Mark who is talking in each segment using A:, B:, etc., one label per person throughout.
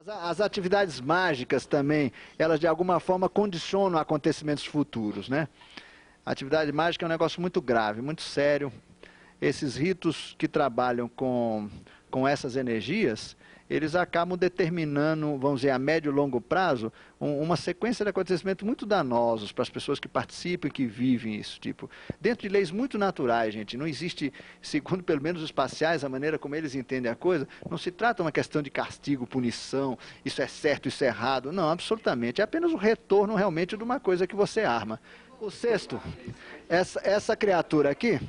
A: As atividades mágicas também, elas de alguma forma condicionam acontecimentos futuros, né? A atividade mágica é um negócio muito grave, muito sério. Esses ritos que trabalham com essas energias, eles acabam determinando, vamos dizer, a médio e longo prazo, uma sequência de acontecimentos muito danosos para as pessoas que participam e que vivem isso. Tipo, dentro de leis muito naturais, gente, não existe, segundo pelo menos os espaciais, a maneira como eles entendem a coisa, não se trata uma questão de castigo, punição, isso é certo, isso é errado. Não, absolutamente. É apenas o retorno realmente de uma coisa que você arma. O sexto, essa criatura aqui,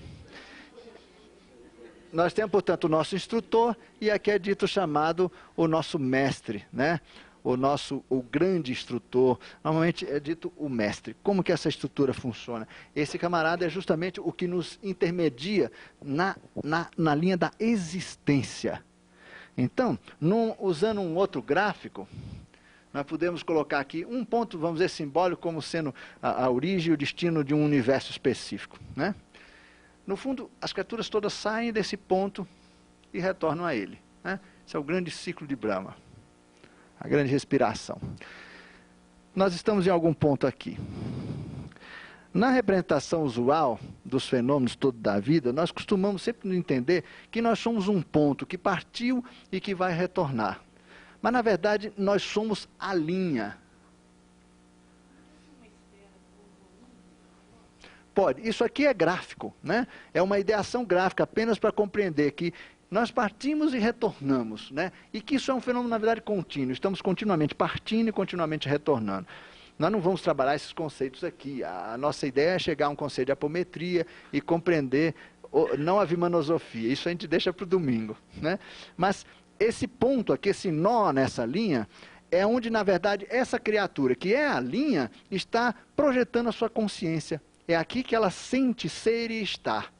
A: nós temos, portanto, o nosso instrutor e aqui é dito chamado o nosso mestre, né? O grande instrutor, normalmente é dito o mestre. Como que essa estrutura funciona? Esse camarada é justamente o que nos intermedia na linha da existência. Então, usando um outro gráfico, nós podemos colocar aqui um ponto, vamos dizer, simbólico, como sendo a origem e o destino de um universo específico, né? No fundo, as criaturas todas saem desse ponto e retornam a ele, né? Esse é o grande ciclo de Brahma, a grande respiração. Nós estamos em algum ponto aqui. Na representação usual dos fenômenos todos da vida, nós costumamos sempre entender que nós somos um ponto que partiu e que vai retornar. Mas, na verdade, nós somos a linha. Pode. Isso aqui é gráfico, né? É uma ideação gráfica apenas para compreender que nós partimos e retornamos, né? E que isso é um fenômeno, na verdade, contínuo. Estamos continuamente partindo e continuamente retornando. Nós não vamos trabalhar esses conceitos aqui. A nossa ideia é chegar a um conceito de apometria e compreender, não a vimanosofia. Isso a gente deixa para o domingo, né? Mas esse ponto aqui, esse nó nessa linha, é onde, na verdade, essa criatura, que é a linha, está projetando a sua consciência. É aqui que ela sente ser e estar.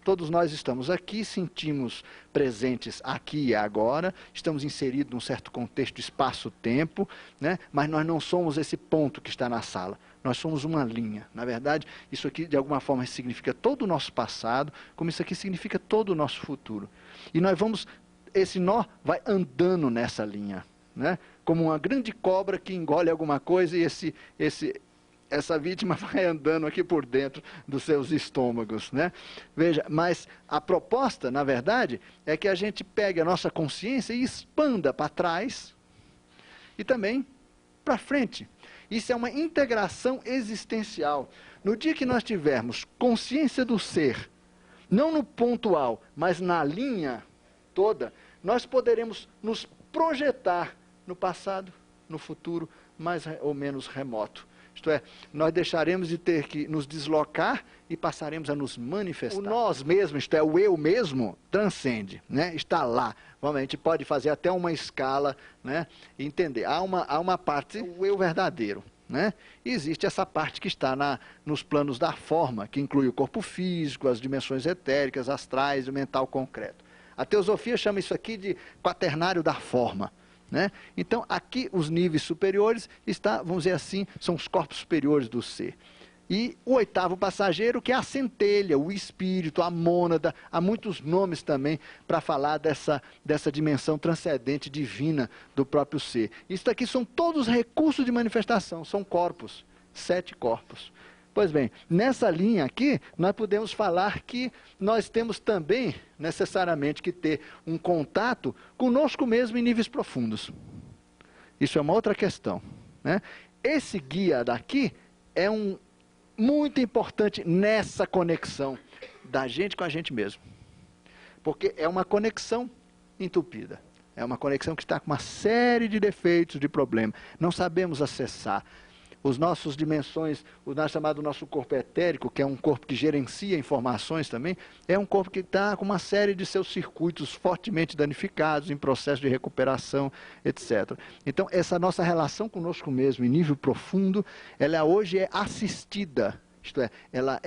A: Todos nós estamos aqui, sentimos presentes aqui e agora, estamos inseridos num certo contexto de espaço-tempo, né? Mas nós não somos esse ponto que está na sala. Nós somos uma linha. Na verdade, isso aqui de alguma forma significa todo o nosso passado, como isso aqui significa todo o nosso futuro. E nós vamos, esse nó vai andando nessa linha, né? Como uma grande cobra que engole alguma coisa e essa vítima vai andando aqui por dentro dos seus estômagos, né? Veja, mas a proposta, na verdade, é que a gente pegue a nossa consciência e expanda para trás e também para frente. Isso é uma integração existencial. No dia que nós tivermos consciência do ser, não no pontual, mas na linha toda, nós poderemos nos projetar no passado, no futuro, mais ou menos remoto. Isto é, nós deixaremos de ter que nos deslocar e passaremos a nos manifestar. O nós mesmo, isto é, o eu mesmo, transcende, né? Está lá. A gente pode fazer até uma escala, né? E entender. Há uma parte, o eu verdadeiro, né? E existe essa parte que está nos planos da forma, que inclui o corpo físico, as dimensões etéricas, astrais e o mental concreto. A teosofia chama isso aqui de quaternário da forma. Né? Então, aqui os níveis superiores vamos dizer assim, são os corpos superiores do ser. E o oitavo passageiro, que é a centelha, o espírito, a mônada, há muitos nomes também para falar dessa dimensão transcendente divina do próprio ser. Isso aqui são todos recursos de manifestação, são corpos, 7 corpos. Pois bem, nessa linha aqui, nós podemos falar que nós temos também, necessariamente, que ter um contato conosco mesmo em níveis profundos. Isso é uma outra questão, né? Esse guia daqui é muito importante nessa conexão da gente com a gente mesmo. Porque é uma conexão entupida. É uma conexão que está com uma série de defeitos, de problemas. Não sabemos acessar. Os nossos dimensões, chamado nosso corpo etérico, que é um corpo que gerencia informações também, é um corpo que está com uma série de seus circuitos fortemente danificados, em processo de recuperação, etc. Então, essa nossa relação conosco mesmo, em nível profundo, ela hoje é assistida, isto é, ela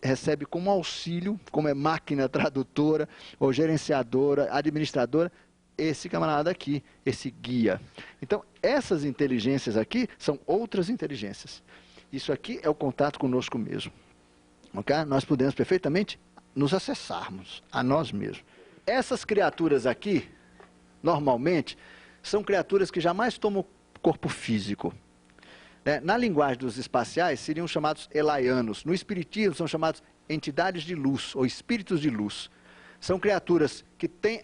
A: recebe como auxílio, como é máquina tradutora, ou gerenciadora, administradora, esse camarada aqui, esse guia. Então, essas inteligências aqui são outras inteligências. Isso aqui é o contato conosco mesmo. Okay? Nós podemos perfeitamente nos acessarmos a nós mesmos. Essas criaturas aqui, normalmente, são criaturas que jamais tomam corpo físico. Na linguagem dos espaciais, seriam chamados elaianos. No espiritismo, são chamados entidades de luz, ou espíritos de luz. São criaturas que têm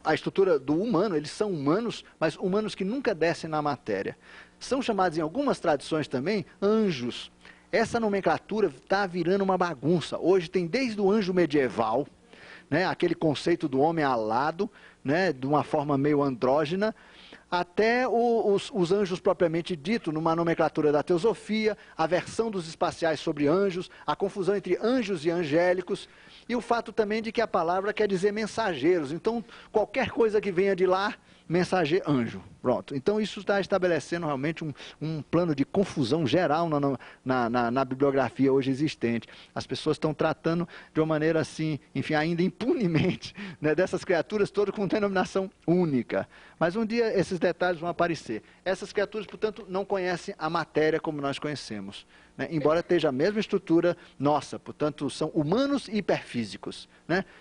A: a estrutura do humano, eles são humanos, mas humanos que nunca descem na matéria. São chamados, em algumas tradições também, anjos. Essa nomenclatura está virando uma bagunça. Hoje tem desde o anjo medieval, aquele conceito do homem alado, de uma forma meio andrógena, até os anjos propriamente dito, numa nomenclatura da teosofia, a versão dos espaciais sobre anjos, a confusão entre anjos e angélicos, e o fato também de que a palavra quer dizer mensageiros. Então, qualquer coisa que venha de lá, mensageiro, anjo. Pronto. Então, isso está estabelecendo realmente um plano de confusão geral na bibliografia hoje existente. As pessoas estão tratando de uma maneira assim, enfim, ainda impunemente, dessas criaturas todas com denominação única. Mas um dia esses detalhes vão aparecer. Essas criaturas, portanto, não conhecem a matéria como nós conhecemos, embora esteja a mesma estrutura nossa, portanto, são humanos hiperfísicos.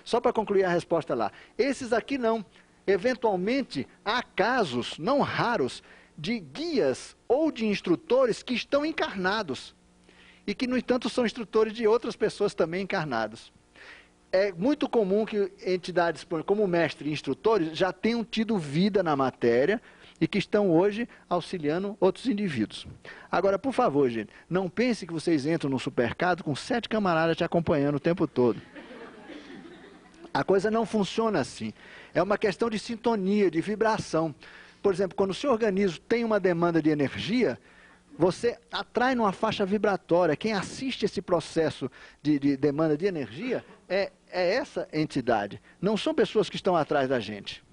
A: Só para concluir a resposta lá. Esses aqui não. Eventualmente, há casos, não raros, de guias ou de instrutores que estão encarnados e que, no entanto, são instrutores de outras pessoas também encarnadas. É muito comum que entidades como mestre e instrutores já tenham tido vida na matéria e que estão hoje auxiliando outros indivíduos. Agora, por favor, gente, não pense que vocês entram no supermercado com 7 camaradas te acompanhando o tempo todo. A coisa não funciona assim. É uma questão de sintonia, de vibração. Por exemplo, quando o seu organismo tem uma demanda de energia, você atrai numa faixa vibratória. Quem assiste esse processo de demanda de energia é essa entidade. Não são pessoas que estão atrás da gente.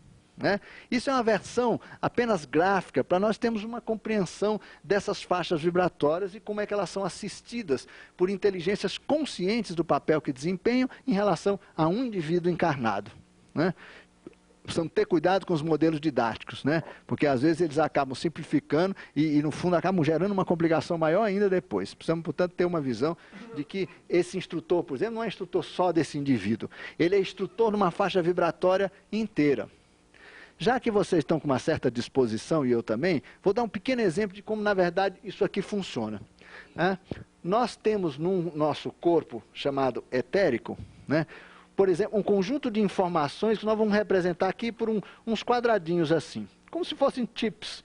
A: Isso é uma versão apenas gráfica, para nós termos uma compreensão dessas faixas vibratórias e como é que elas são assistidas por inteligências conscientes do papel que desempenham em relação a um indivíduo encarnado. Precisamos ter cuidado com os modelos didáticos, porque às vezes eles acabam simplificando e no fundo acabam gerando uma complicação maior ainda depois. Precisamos, portanto, ter uma visão de que esse instrutor, por exemplo, não é instrutor só desse indivíduo, ele é instrutor numa faixa vibratória inteira. Já que vocês estão com uma certa disposição, e eu também, vou dar um pequeno exemplo de como, na verdade, isso aqui funciona. Nós temos no nosso corpo, chamado etérico, por exemplo, um conjunto de informações que nós vamos representar aqui por uns quadradinhos assim, como se fossem chips,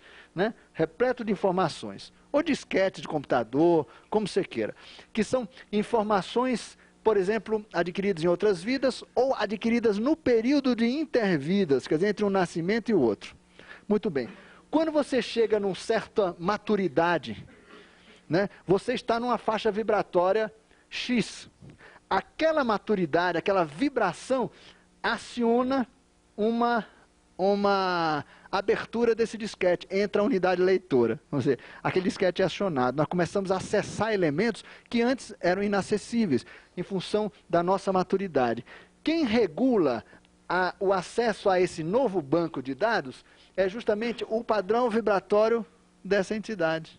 A: repleto de informações, ou disquete de computador, como você queira, que são informações, por exemplo, adquiridas em outras vidas ou adquiridas no período de intervidas, quer dizer, entre um nascimento e o outro. Muito bem. Quando você chega numa certa maturidade, você está numa faixa vibratória X. Aquela maturidade, aquela vibração, aciona uma abertura desse disquete, entra a unidade leitora. Vamos dizer, aquele disquete é acionado. Nós começamos a acessar elementos que antes eram inacessíveis, em função da nossa maturidade. Quem regula o acesso a esse novo banco de dados é justamente o padrão vibratório dessa entidade.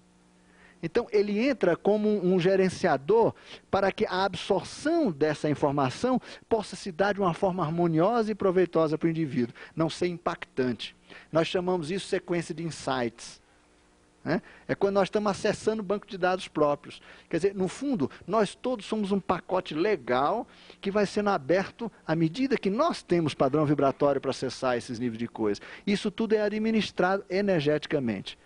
A: Então, ele entra como um gerenciador para que a absorção dessa informação possa se dar de uma forma harmoniosa e proveitosa para o indivíduo, não ser impactante. Nós chamamos isso de sequência de insights. É quando nós estamos acessando o banco de dados próprios. Quer dizer, no fundo, nós todos somos um pacote legal que vai sendo aberto à medida que nós temos padrão vibratório para acessar esses níveis de coisa. Isso tudo é administrado energeticamente.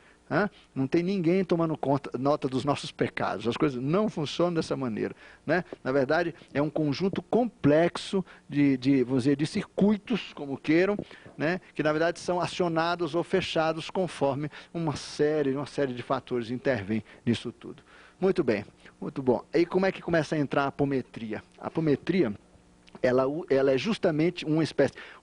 A: Não tem ninguém tomando nota dos nossos pecados. As coisas não funcionam dessa maneira. Na verdade, é um conjunto complexo vamos dizer, de circuitos, como queiram, que na verdade são acionados ou fechados conforme uma série de fatores intervêm nisso tudo. Muito bem, muito bom. E como é que começa a entrar a apometria? A apometria, ela é justamente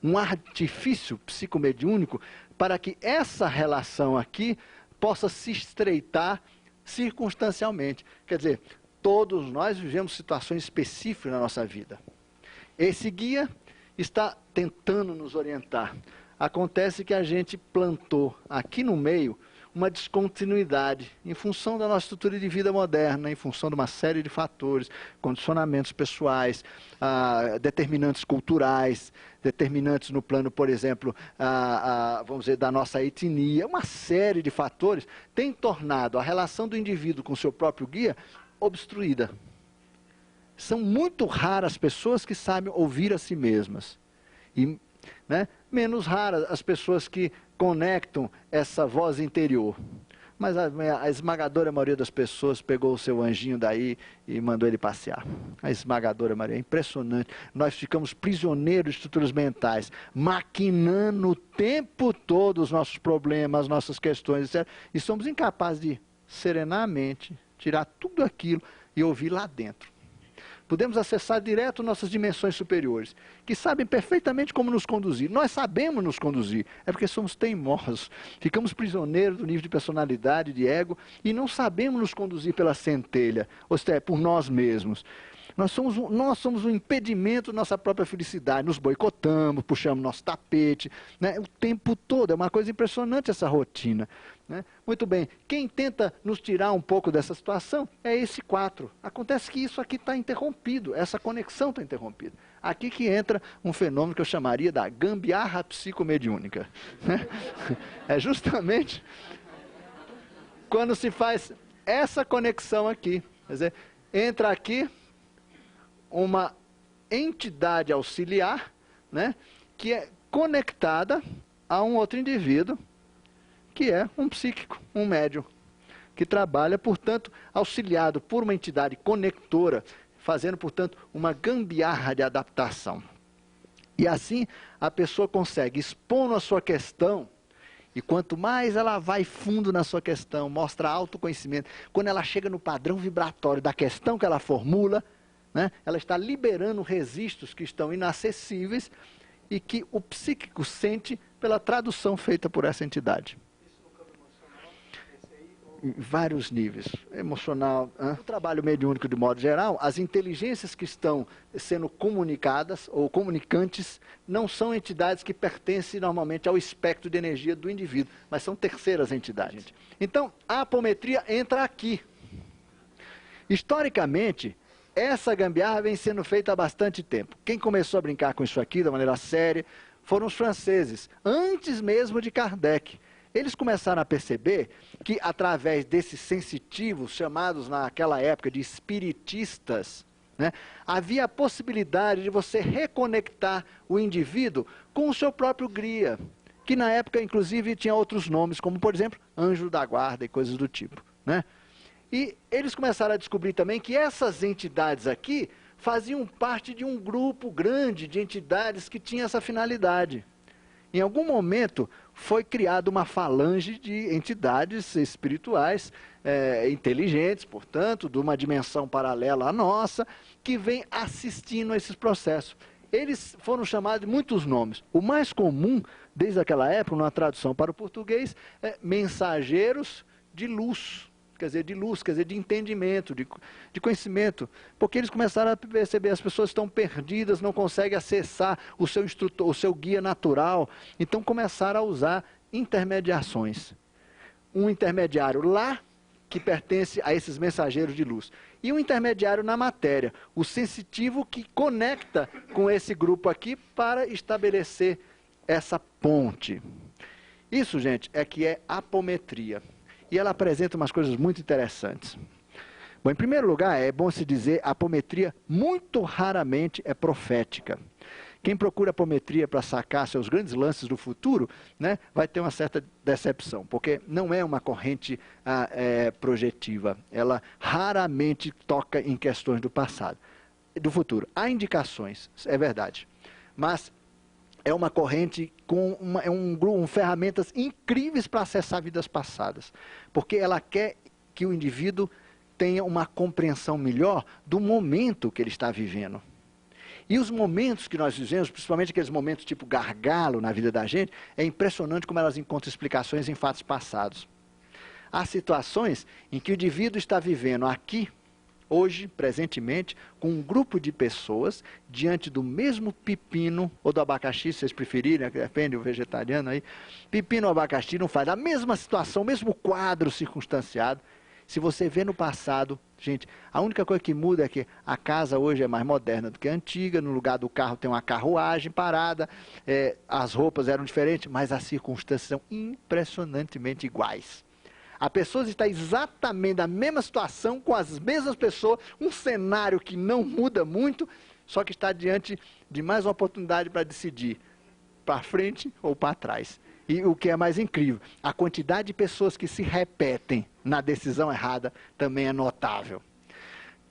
A: um artifício psicomediúnico para que essa relação aqui possa se estreitar circunstancialmente. Quer dizer, todos nós vivemos situações específicas na nossa vida. Esse guia está tentando nos orientar. Acontece que a gente plantou aqui no meio uma descontinuidade, em função da nossa estrutura de vida moderna, em função de uma série de fatores, condicionamentos pessoais, determinantes culturais, determinantes no plano, por exemplo, vamos dizer, da nossa etnia, uma série de fatores tem tornado a relação do indivíduo com o seu próprio guia obstruída. São muito raras as pessoas que sabem ouvir a si mesmas. E, né, menos raras as pessoas que conectam essa voz interior. Mas a esmagadora maioria das pessoas pegou o seu anjinho daí e mandou ele passear. A esmagadora maioria, é impressionante. Nós ficamos prisioneiros de estruturas mentais, maquinando o tempo todo os nossos problemas, as nossas questões, etc. E somos incapazes de serenar a mente, tirar tudo aquilo e ouvir lá dentro. Podemos acessar direto nossas dimensões superiores, que sabem perfeitamente como nos conduzir. Nós sabemos nos conduzir, é porque somos teimosos. Ficamos prisioneiros do nível de personalidade, de ego, e não sabemos nos conduzir pela centelha, ou seja, por nós mesmos. Nós somos um impedimento da nossa própria felicidade, nos boicotamos, puxamos nosso tapete, né, o tempo todo. É uma coisa impressionante essa rotina. Né? Muito bem, quem tenta nos tirar um pouco dessa situação é esse 4. Acontece que isso aqui está interrompido, essa conexão está interrompida. Aqui que entra um fenômeno que eu chamaria da gambiarra psicomediúnica. Né? É justamente quando se faz essa conexão aqui. Quer dizer, entra aqui uma entidade auxiliar, né, que é conectada a um outro indivíduo, que é um psíquico, um médium, que trabalha, portanto, auxiliado por uma entidade conectora, fazendo, portanto, uma gambiarra de adaptação. E assim, a pessoa consegue, expondo a sua questão, e quanto mais ela vai fundo na sua questão, mostra autoconhecimento, quando ela chega no padrão vibratório da questão que ela formula, né, ela está liberando registros que estão inacessíveis e que o psíquico sente pela tradução feita por essa entidade. Em vários níveis, emocional, o trabalho mediúnico de modo geral, as inteligências que estão sendo comunicadas ou comunicantes não são entidades que pertencem normalmente ao espectro de energia do indivíduo, mas são terceiras entidades. Então, a apometria entra aqui. Historicamente, essa gambiarra vem sendo feita há bastante tempo. Quem começou a brincar com isso aqui, da maneira séria, foram os franceses, antes mesmo de Kardec. Eles começaram a perceber que, através desses sensitivos, chamados naquela época de espiritistas, né, havia a possibilidade de você reconectar o indivíduo com o seu próprio guia, que na época, inclusive, tinha outros nomes, como, por exemplo, anjo da guarda e coisas do tipo, né? E eles começaram a descobrir também que essas entidades aqui faziam parte de um grupo grande de entidades que tinha essa finalidade. Em algum momento foi criada uma falange de entidades espirituais inteligentes, portanto, de uma dimensão paralela à nossa, que vem assistindo a esses processos. Eles foram chamados de muitos nomes. O mais comum, desde aquela época, numa tradução para o português, é mensageiros de luz. Quer dizer, de luz, quer dizer, de entendimento, de conhecimento. Porque eles começaram a perceber, as pessoas estão perdidas, não conseguem acessar o seu instrutor, o seu guia natural. Então começaram a usar intermediações. Um intermediário lá, que pertence a esses mensageiros de luz. E um intermediário na matéria, o sensitivo que conecta com esse grupo aqui para estabelecer essa ponte. Isso, gente, é que é apometria. E ela apresenta umas coisas muito interessantes. Bom, em primeiro lugar, é bom se dizer, a apometria muito raramente é profética. Quem procura apometria para sacar seus grandes lances do futuro, né, vai ter uma certa decepção, porque não é uma corrente projetiva. Ela raramente toca em questões do passado, do futuro. Há indicações, é verdade, mas é uma corrente com ferramentas incríveis para acessar vidas passadas, porque ela quer que o indivíduo tenha uma compreensão melhor do momento que ele está vivendo. E os momentos que nós vivemos, principalmente aqueles momentos tipo gargalo na vida da gente, é impressionante como elas encontram explicações em fatos passados. Há situações em que o indivíduo está vivendo aqui hoje, presentemente, com um grupo de pessoas diante do mesmo pepino, ou do abacaxi, se vocês preferirem, depende o vegetariano aí, pepino ou abacaxi não faz, a mesma situação, o mesmo quadro circunstanciado. Se você vê no passado, gente, a única coisa que muda é que a casa hoje é mais moderna do que a antiga, no lugar do carro tem uma carruagem parada, as roupas eram diferentes, mas as circunstâncias são impressionantemente iguais. A pessoa está exatamente na mesma situação, com as mesmas pessoas, um cenário que não muda muito, só que está diante de mais uma oportunidade para decidir, para frente ou para trás. E o que é mais incrível, a quantidade de pessoas que se repetem na decisão errada também é notável.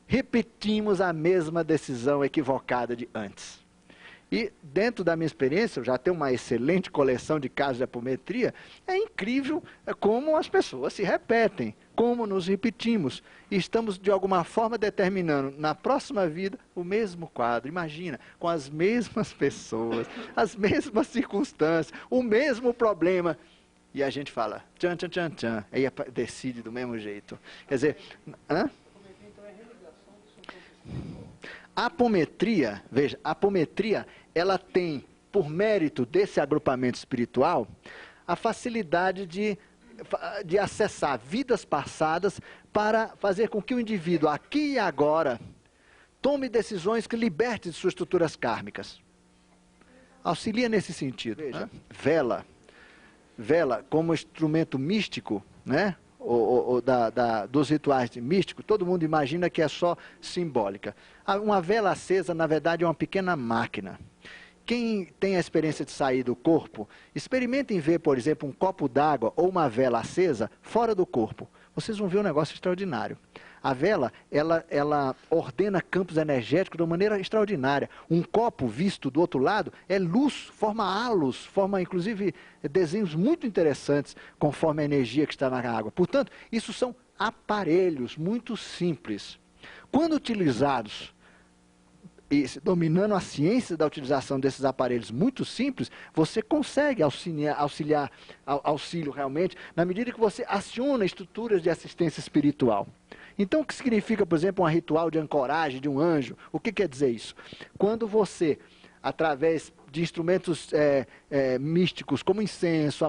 A: Repetimos a mesma decisão equivocada de antes. E dentro da minha experiência, eu já tenho uma excelente coleção de casos de apometria, é incrível como as pessoas se repetem, como nos repetimos. E estamos, de alguma forma, determinando na próxima vida o mesmo quadro. Imagina, com as mesmas pessoas, as mesmas circunstâncias, o mesmo problema. E a gente fala, tchan, tchan, tchan, tchan, aí decide do mesmo jeito. Quer dizer, a apometria, veja, a apometria, ela tem, por mérito desse agrupamento espiritual, a facilidade de acessar vidas passadas para fazer com que o indivíduo, aqui e agora, tome decisões que libertem de suas estruturas kármicas. Auxilia nesse sentido. Veja, vela como instrumento místico, né? Dos rituais místicos, todo mundo imagina que é só simbólica. Uma vela acesa, na verdade, é uma pequena máquina. Quem tem a experiência de sair do corpo, experimentem ver, por exemplo, um copo d'água ou uma vela acesa fora do corpo. Vocês vão ver um negócio extraordinário. A vela, ela ordena campos energéticos de uma maneira extraordinária. Um copo visto do outro lado é luz, forma halos, forma inclusive desenhos muito interessantes conforme a energia que está na água. Portanto, isso são aparelhos muito simples. Quando utilizados, dominando a ciência da utilização desses aparelhos muito simples, você consegue auxílio realmente, na medida que você aciona estruturas de assistência espiritual. Então, o que significa, por exemplo, um ritual de ancoragem de um anjo? O que quer dizer isso? Quando você, através de instrumentos místicos, como incenso,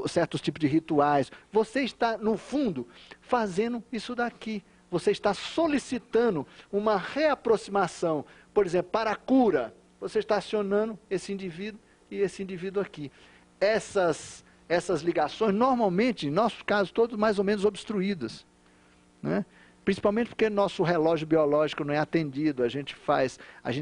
A: certos tipos de rituais, você está, no fundo, fazendo isso daqui. Você está solicitando uma reaproximação, por exemplo, para a cura. Você está acionando esse indivíduo e esse indivíduo aqui. Essas ligações, normalmente, em nossos casos, todos mais ou menos obstruídas. Né? Principalmente porque nosso relógio biológico não é atendido, a gente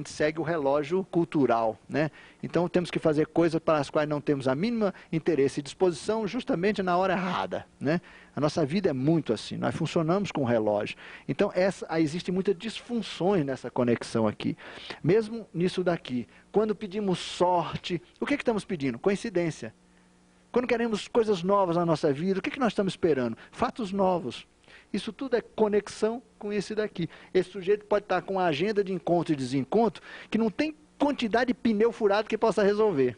A: segue o relógio cultural, né? Então temos que fazer coisas para as quais não temos a mínima interesse e disposição justamente na hora errada, né? A nossa vida é muito assim, nós funcionamos com o relógio. Então existem muitas disfunções nessa conexão aqui. Mesmo nisso daqui, quando pedimos sorte, o que estamos pedindo? Coincidência. Quando queremos coisas novas na nossa vida, o que nós estamos esperando? Fatos novos. Isso tudo é conexão com esse daqui. Esse sujeito pode estar com uma agenda de encontro e desencontro que não tem quantidade de pneu furado que possa resolver.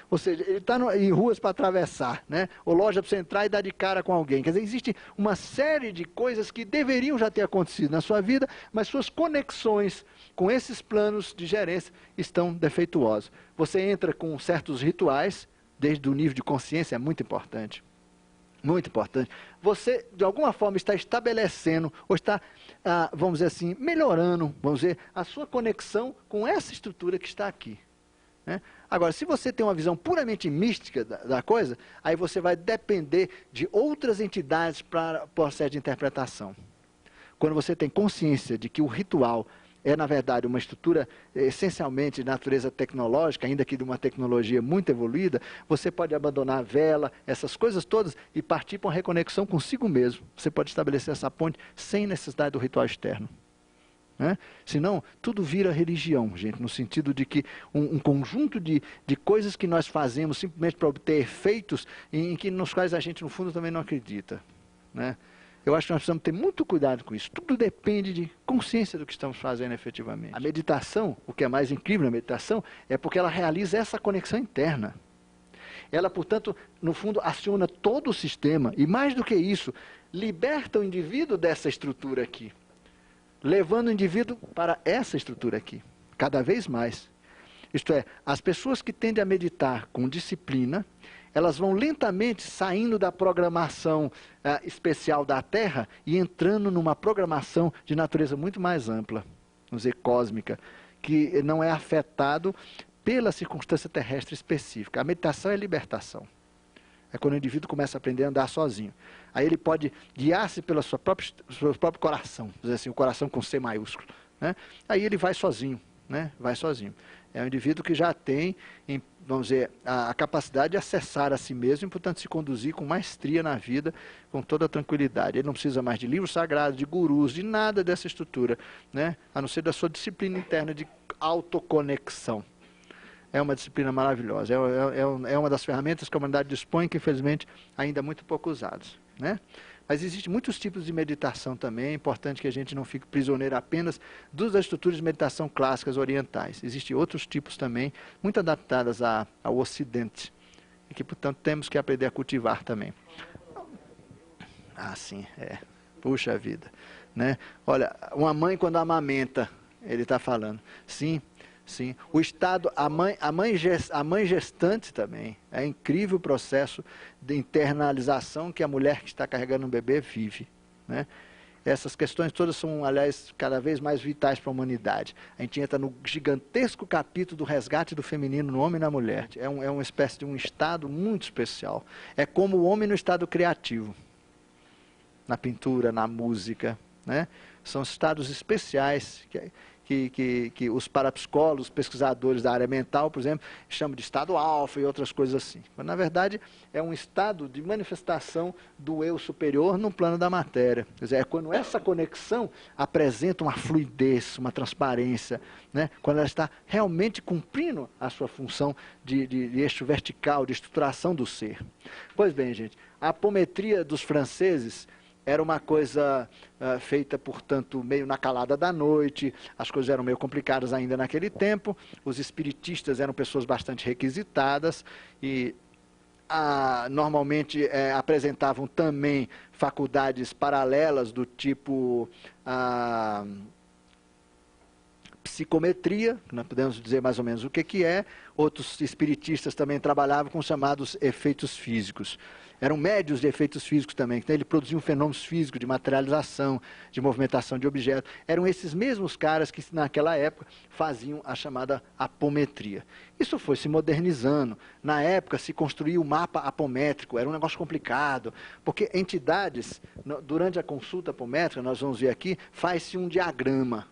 A: Ou seja, ele está em ruas para atravessar, né? Ou loja para você entrar e dar de cara com alguém. Quer dizer, existe uma série de coisas que deveriam já ter acontecido na sua vida, mas suas conexões com esses planos de gerência estão defeituosas. Você entra com certos rituais, desde o nível de consciência, é muito importante. Muito importante. Você, de alguma forma, está estabelecendo, ou está, vamos dizer assim, melhorando, vamos dizer, a sua conexão com essa estrutura que está aqui. Né? Agora, se você tem uma visão puramente mística da coisa, aí você vai depender de outras entidades para o processo de interpretação. Quando você tem consciência de que o ritual é, na verdade, uma estrutura essencialmente de natureza tecnológica, ainda que de uma tecnologia muito evoluída, você pode abandonar a vela, essas coisas todas, e partir para uma reconexão consigo mesmo. Você pode estabelecer essa ponte sem necessidade do ritual externo. Né? Senão, tudo vira religião, gente, no sentido de que um conjunto de coisas que nós fazemos simplesmente para obter efeitos nos quais a gente, no fundo, também não acredita. Né? Eu acho que nós precisamos ter muito cuidado com isso. Tudo depende de consciência do que estamos fazendo efetivamente. A meditação, o que é mais incrível na meditação, é porque ela realiza essa conexão interna. Ela, portanto, no fundo, aciona todo o sistema e, mais do que isso, liberta o indivíduo dessa estrutura aqui. levando o indivíduo para essa estrutura aqui, cada vez mais. Isto é, as pessoas que tendem a meditar com disciplina, elas vão lentamente saindo da programação especial da Terra e entrando numa programação de natureza muito mais ampla, vamos dizer, cósmica, que não é afetado pela circunstância terrestre específica. A meditação é libertação. É quando o indivíduo começa a aprender a andar sozinho. Aí ele pode guiar-se pelo seu próprio coração, dizer assim, o coração com C maiúsculo, né? Aí ele vai sozinho, né? Vai sozinho. É um indivíduo que já tem, vamos dizer, a capacidade de acessar a si mesmo e, portanto, se conduzir com maestria na vida, com toda a tranquilidade. Ele não precisa mais de livros sagrados, de gurus, de nada dessa estrutura, né? A não ser da sua disciplina interna de autoconexão. É uma disciplina maravilhosa, é uma das ferramentas que a humanidade dispõe, que infelizmente ainda muito pouco usadas, né? Mas existem muitos tipos de meditação também, é importante que a gente não fique prisioneiro apenas das estruturas de meditação clássicas orientais. Existem outros tipos também, muito adaptadas ao Ocidente, e que, portanto, temos que aprender a cultivar também. Ah, sim, puxa vida, né? Olha, uma mãe quando amamenta, ele está falando, sim. Sim, o estado, a mãe gestante também, é incrível o processo de internalização que a mulher que está carregando um bebê vive, né? Essas questões todas são, aliás, cada vez mais vitais para a humanidade. A gente entra no gigantesco capítulo do resgate do feminino no homem e na mulher. É uma espécie de um estado muito especial. É como o homem no estado criativo, na pintura, na música, né? São estados especiais que os parapsicólogos, pesquisadores da área mental, por exemplo, chamam de estado alfa e outras coisas assim. Mas, na verdade, é um estado de manifestação do eu superior no plano da matéria. Quer dizer, é quando essa conexão apresenta uma fluidez, uma transparência, né? Quando ela está realmente cumprindo a sua função de eixo vertical, de estruturação do ser. Pois bem, gente, a apometria dos franceses era uma coisa feita, portanto, meio na calada da noite, as coisas eram meio complicadas ainda naquele tempo, os espiritistas eram pessoas bastante requisitadas e normalmente apresentavam também faculdades paralelas do tipo psicometria, nós podemos dizer mais ou menos o que é. Outros espiritistas também trabalhavam com os chamados efeitos físicos. Eram médios de efeitos físicos também, então ele produzia fenômenos físicos de materialização, de movimentação de objetos. Eram esses mesmos caras que naquela época faziam a chamada apometria. Isso foi se modernizando. Na época se construía o mapa apométrico, era um negócio complicado, porque entidades, durante a consulta apométrica, nós vamos ver aqui, faz-se um diagrama.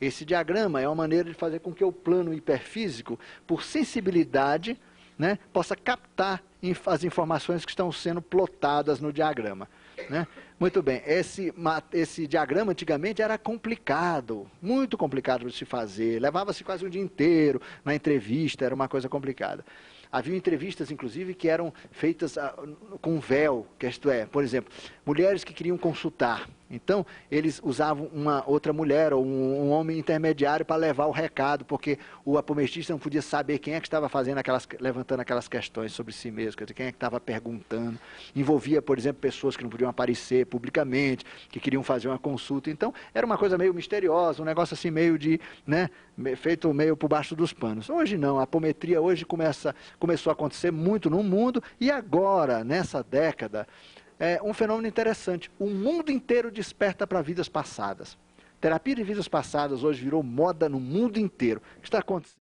A: Esse diagrama é uma maneira de fazer com que o plano hiperfísico, por sensibilidade, né, possa captar as informações que estão sendo plotadas no diagrama, né? Muito bem, esse diagrama antigamente era complicado, muito complicado de se fazer, levava-se quase um dia inteiro na entrevista, era uma coisa complicada. Havia entrevistas, inclusive, que eram feitas com véu, que isto é, por exemplo, mulheres que queriam consultar. Então, eles usavam uma outra mulher ou um homem intermediário para levar o recado, porque o apometista não podia saber quem é que estava levantando aquelas questões sobre si mesmo, quer dizer, quem é que estava perguntando. Envolvia, por exemplo, pessoas que não podiam aparecer publicamente, que queriam fazer uma consulta. Então, era uma coisa meio misteriosa, um negócio assim meio feito meio por baixo dos panos. Hoje não, a apometria hoje começou a acontecer muito no mundo e agora, nessa década, é um fenômeno interessante. O mundo inteiro desperta para vidas passadas. Terapia de vidas passadas hoje virou moda no mundo inteiro. O que está acontecendo?